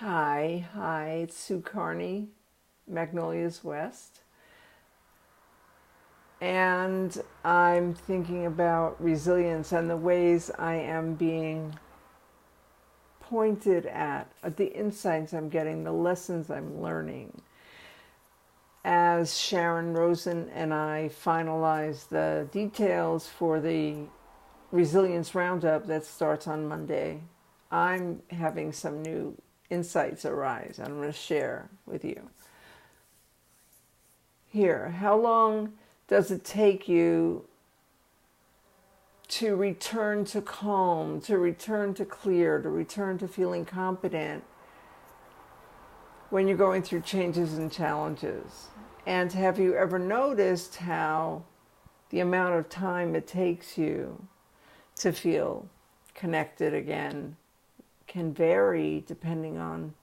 Hi, it's Sue Carney, Magnolias West. And I'm thinking about resilience and the ways I am being pointed at, the insights I'm getting, the lessons I'm learning. As Sharon Rosen and I finalize the details for the Resilience Roundup that starts on Monday, I'm having some new insights arise I'm going to share with you. Here, how long does it take you to return to calm, to return to clear, to return to feeling competent when you're going through changes and challenges? And have you ever noticed how the amount of time it takes you to feel connected again can vary depending on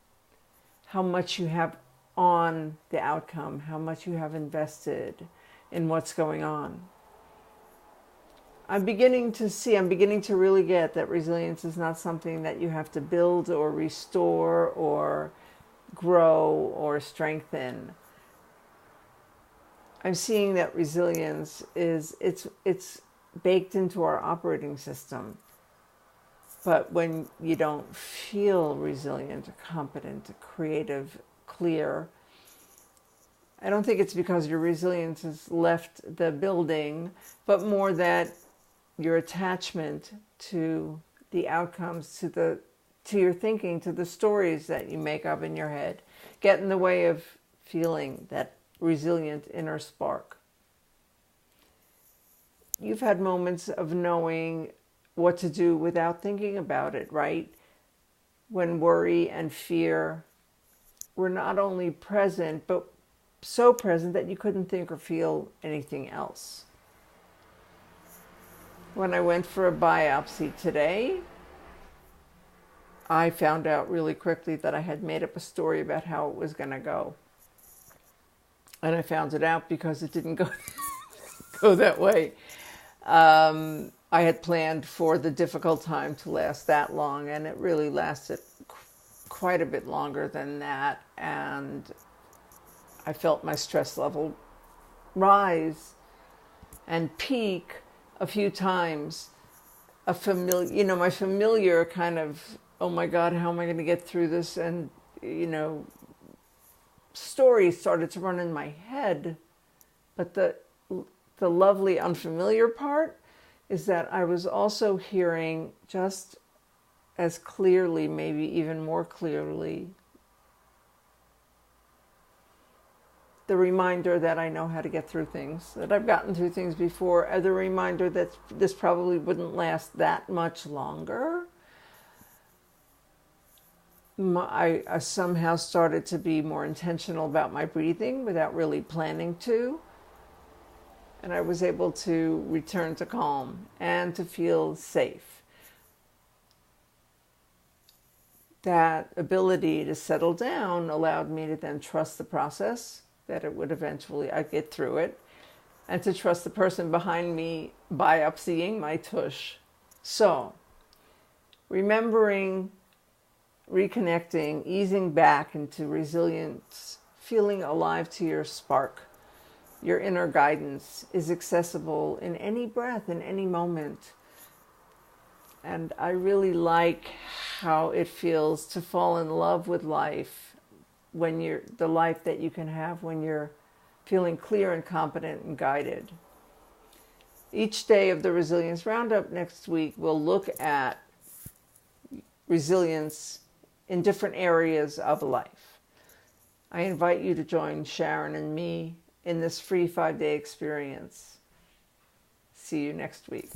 how much you have on the outcome, how much you have invested in what's going on? I'm beginning to really get that resilience is not something that you have to build or restore or grow or strengthen. I'm seeing that resilience it's baked into our operating system. But when you don't feel resilient, competent, creative, clear, I don't think it's because your resilience has left the building, but more that your attachment to the outcomes, to your thinking, to the stories that you make up in your head, get in the way of feeling that resilient inner spark. You've had moments of knowing what to do without thinking about it, right? When worry and fear were not only present, but so present that you couldn't think or feel anything else. When I went for a biopsy today, I found out really quickly that I had made up a story about how it was going to go. And I found it out because it didn't go that way. I had planned for the difficult time to last that long, and it really lasted quite a bit longer than that. And I felt my stress level rise and peak a few times. My familiar kind of, oh my God, how am I going to get through this? And, stories started to run in my head. But the lovely unfamiliar part is that I was also hearing just as clearly, maybe even more clearly, the reminder that I know how to get through things, that I've gotten through things before, and the reminder that this probably wouldn't last that much longer. I somehow started to be more intentional about my breathing without really planning to. And I was able to return to calm and to feel safe. That ability to settle down allowed me to then trust the process, that it would eventually, I'd get through it, and to trust the person behind me biopsying my tush. So, remembering, reconnecting, easing back into resilience, feeling alive to your spark. Your inner guidance is accessible in any breath, in any moment. And I really like how it feels to fall in love with life, when the life that you can have when you're feeling clear and competent and guided. Each day of the Resilience Roundup next week, we'll look at resilience in different areas of life. I invite you to join Sharon and me in this free 5-day experience. See you next week.